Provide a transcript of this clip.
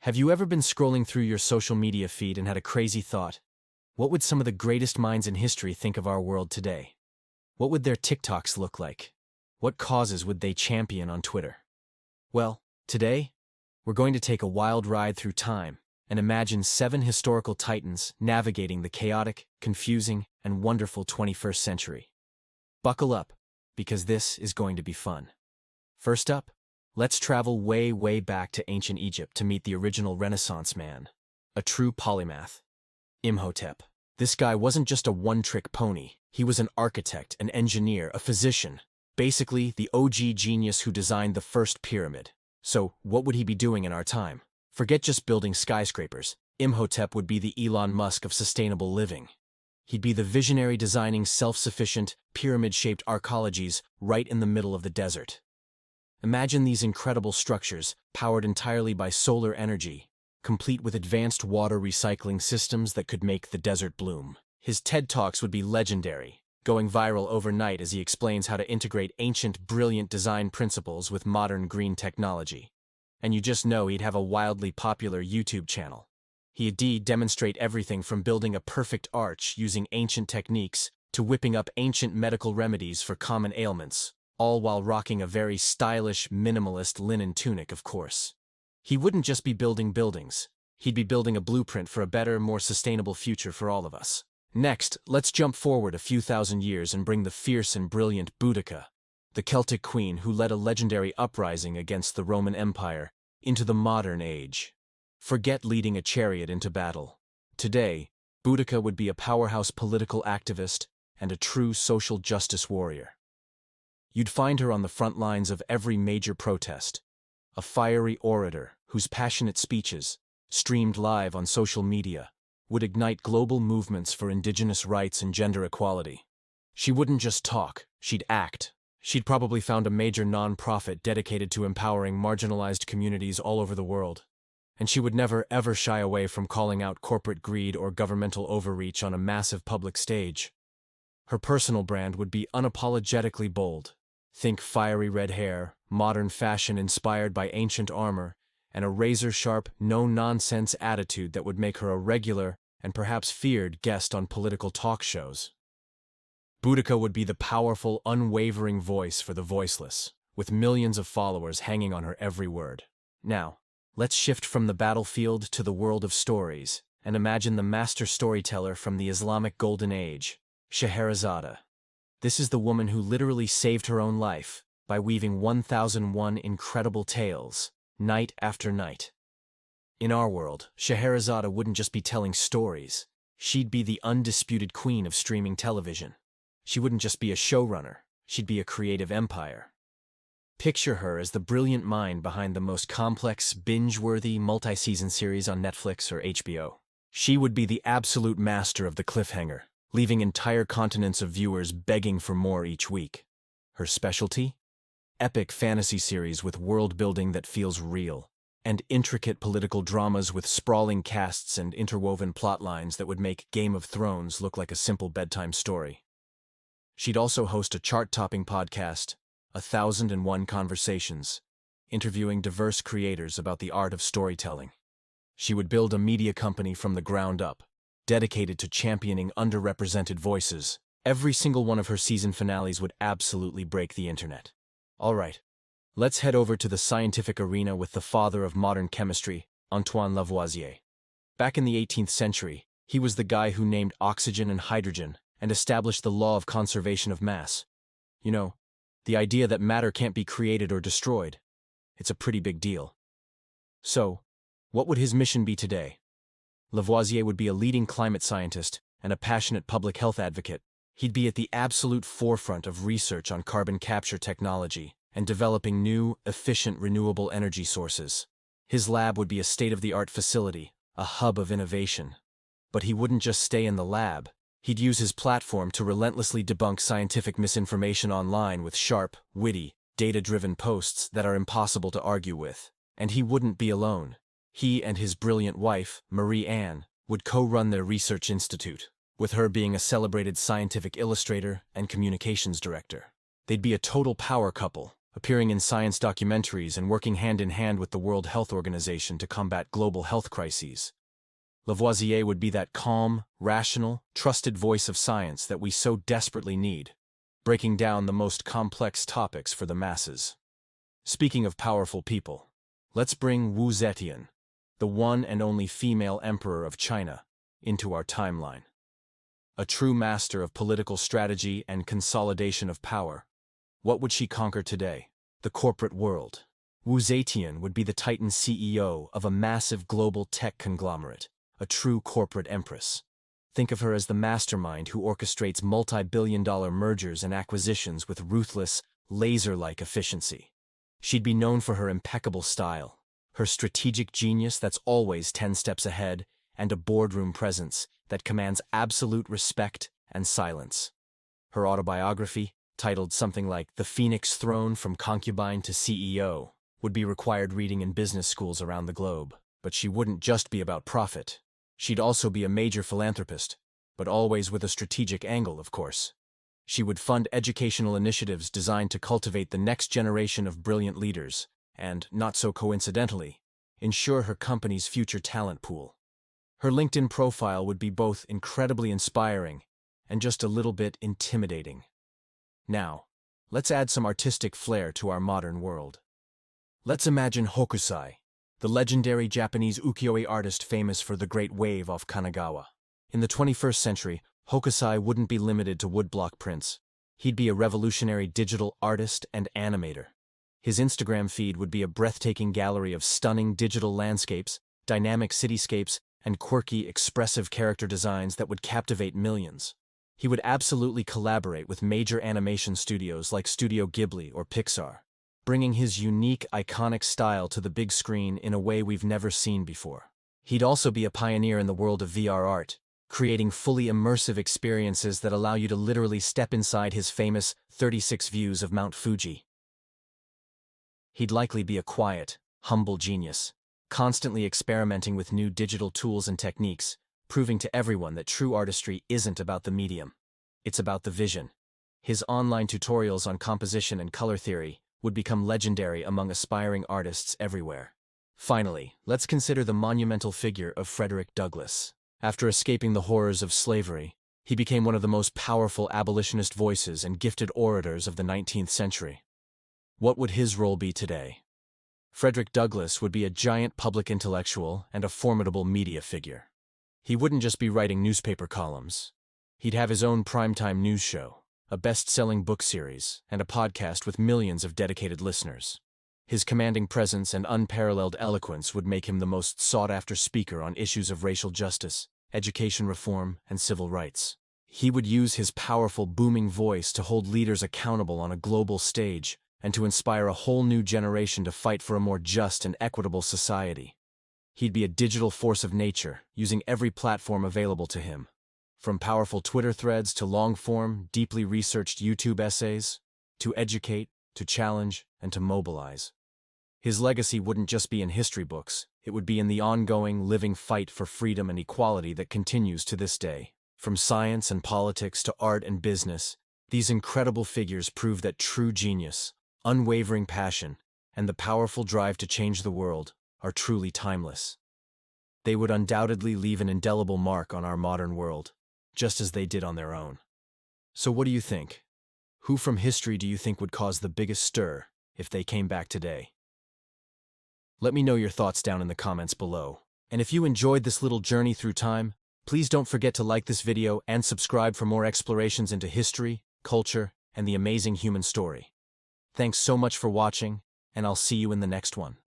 Have you ever been scrolling through your social media feed and had a crazy thought? What would some of the greatest minds in history think of our world today? What would their TikToks look like? What causes would they champion on Twitter? Well, today, we're going to take a wild ride through time and imagine 7 historical titans navigating the chaotic, confusing, and wonderful 21st century. Buckle up, because this is going to be fun. First up, let's travel way, way back to ancient Egypt to meet the original Renaissance man, a true polymath, Imhotep. This guy wasn't just a one-trick pony. He was an architect, an engineer, a physician, basically the OG genius who designed the first pyramid. So, what would he be doing in our time? Forget just building skyscrapers. Imhotep would be the Elon Musk of sustainable living. He'd be the visionary designing self-sufficient, pyramid-shaped arcologies right in the middle of the desert. Imagine these incredible structures, powered entirely by solar energy, complete with advanced water recycling systems that could make the desert bloom. His TED Talks would be legendary, going viral overnight as he explains how to integrate ancient, brilliant design principles with modern green technology. And you just know he'd have a wildly popular YouTube channel. He'd demonstrate everything from building a perfect arch using ancient techniques to whipping up ancient medical remedies for common ailments, all while rocking a very stylish, minimalist linen tunic, of course. He wouldn't just be building buildings. He'd be building a blueprint for a better, more sustainable future for all of us. Next, let's jump forward a few thousand years and bring the fierce and brilliant Boudica, the Celtic queen who led a legendary uprising against the Roman Empire, into the modern age. Forget leading a chariot into battle. Today, Boudica would be a powerhouse political activist and a true social justice warrior. You'd find her on the front lines of every major protest, a fiery orator whose passionate speeches, streamed live on social media, would ignite global movements for indigenous rights and gender equality. She wouldn't just talk, she'd act. She'd probably found a major non-profit dedicated to empowering marginalized communities all over the world. And she would never ever shy away from calling out corporate greed or governmental overreach on a massive public stage. Her personal brand would be unapologetically bold. Think fiery red hair, modern fashion inspired by ancient armor, and a razor-sharp, no-nonsense attitude that would make her a regular and perhaps feared guest on political talk shows. Boudica would be the powerful, unwavering voice for the voiceless, with millions of followers hanging on her every word. Now, let's shift from the battlefield to the world of stories, and imagine the master storyteller from the Islamic Golden Age, Scheherazade. This is the woman who literally saved her own life by weaving 1001 incredible tales, night after night. In our world, Scheherazade wouldn't just be telling stories. She'd be the undisputed queen of streaming television. She wouldn't just be a showrunner. She'd be a creative empire. Picture her as the brilliant mind behind the most complex, binge-worthy multi-season series on Netflix or HBO. She would be the absolute master of the cliffhanger, leaving entire continents of viewers begging for more each week. Her specialty? Epic fantasy series with world-building that feels real, and intricate political dramas with sprawling casts and interwoven plotlines that would make Game of Thrones look like a simple bedtime story. She'd also host a chart-topping podcast, 1001 Conversations, interviewing diverse creators about the art of storytelling. She would build a media company from the ground up, dedicated to championing underrepresented voices. Every single one of her season finales would absolutely break the internet. All right, let's head over to the scientific arena with the father of modern chemistry, Antoine Lavoisier. Back in the 18th century, he was the guy who named oxygen and hydrogen and established the law of conservation of mass. You know, the idea that matter can't be created or destroyed. It's a pretty big deal. So, what would his mission be today? Lavoisier would be a leading climate scientist and a passionate public health advocate. He'd be at the absolute forefront of research on carbon capture technology and developing new, efficient, renewable energy sources. His lab would be a state-of-the-art facility, a hub of innovation. But he wouldn't just stay in the lab. He'd use his platform to relentlessly debunk scientific misinformation online with sharp, witty, data-driven posts that are impossible to argue with. And he wouldn't be alone. He and his brilliant wife, Marie Anne, would co-run their research institute, with her being a celebrated scientific illustrator and communications director. They'd be a total power couple, appearing in science documentaries and working hand in hand with the World Health Organization to combat global health crises. Lavoisier would be that calm, rational, trusted voice of science that we so desperately need, breaking down the most complex topics for the masses. Speaking of powerful people, let's bring Zetian, the one and only female emperor of China, into our timeline. A true master of political strategy and consolidation of power. What would she conquer today? The corporate world. Zetian would be the Titan CEO of a massive global tech conglomerate, a true corporate empress. Think of her as the mastermind who orchestrates multi-billion-dollar mergers and acquisitions with ruthless, laser-like efficiency. She'd be known for her impeccable style, her strategic genius that's always 10 steps ahead, and a boardroom presence that commands absolute respect and silence. Her autobiography, titled something like The Phoenix Throne from Concubine to CEO, would be required reading in business schools around the globe. But she wouldn't just be about profit. She'd also be a major philanthropist, but always with a strategic angle, of course. She would fund educational initiatives designed to cultivate the next generation of brilliant leaders, and, not so coincidentally, ensure her company's future talent pool. Her LinkedIn profile would be both incredibly inspiring and just a little bit intimidating. Now, let's add some artistic flair to our modern world. Let's imagine Hokusai, the legendary Japanese ukiyo-e artist famous for the Great Wave off Kanagawa. In the 21st century, Hokusai wouldn't be limited to woodblock prints. He'd be a revolutionary digital artist and animator. His Instagram feed would be a breathtaking gallery of stunning digital landscapes, dynamic cityscapes, and quirky, expressive character designs that would captivate millions. He would absolutely collaborate with major animation studios like Studio Ghibli or Pixar, bringing his unique, iconic style to the big screen in a way we've never seen before. He'd also be a pioneer in the world of VR art, creating fully immersive experiences that allow you to literally step inside his famous 36 views of Mount Fuji. He'd likely be a quiet, humble genius, constantly experimenting with new digital tools and techniques, proving to everyone that true artistry isn't about the medium. It's about the vision. His online tutorials on composition and color theory would become legendary among aspiring artists everywhere. Finally, let's consider the monumental figure of Frederick Douglass. After escaping the horrors of slavery, he became one of the most powerful abolitionist voices and gifted orators of the 19th century. What would his role be today? Frederick Douglass would be a giant public intellectual and a formidable media figure. He wouldn't just be writing newspaper columns. He'd have his own primetime news show, a best-selling book series, and a podcast with millions of dedicated listeners. His commanding presence and unparalleled eloquence would make him the most sought-after speaker on issues of racial justice, education reform, and civil rights. He would use his powerful, booming voice to hold leaders accountable on a global stage and to inspire a whole new generation to fight for a more just and equitable society. He'd be a digital force of nature, using every platform available to him, from powerful Twitter threads to long-form, deeply researched YouTube essays, to educate, to challenge, and to mobilize. His legacy wouldn't just be in history books, it would be in the ongoing, living fight for freedom and equality that continues to this day. From science and politics to art and business, these incredible figures prove that true genius, unwavering passion, and the powerful drive to change the world are truly timeless. They would undoubtedly leave an indelible mark on our modern world, just as they did on their own. So what do you think? Who from history do you think would cause the biggest stir if they came back today? Let me know your thoughts down in the comments below. And if you enjoyed this little journey through time, please don't forget to like this video and subscribe for more explorations into history, culture, and the amazing human story. Thanks so much for watching, and I'll see you in the next one.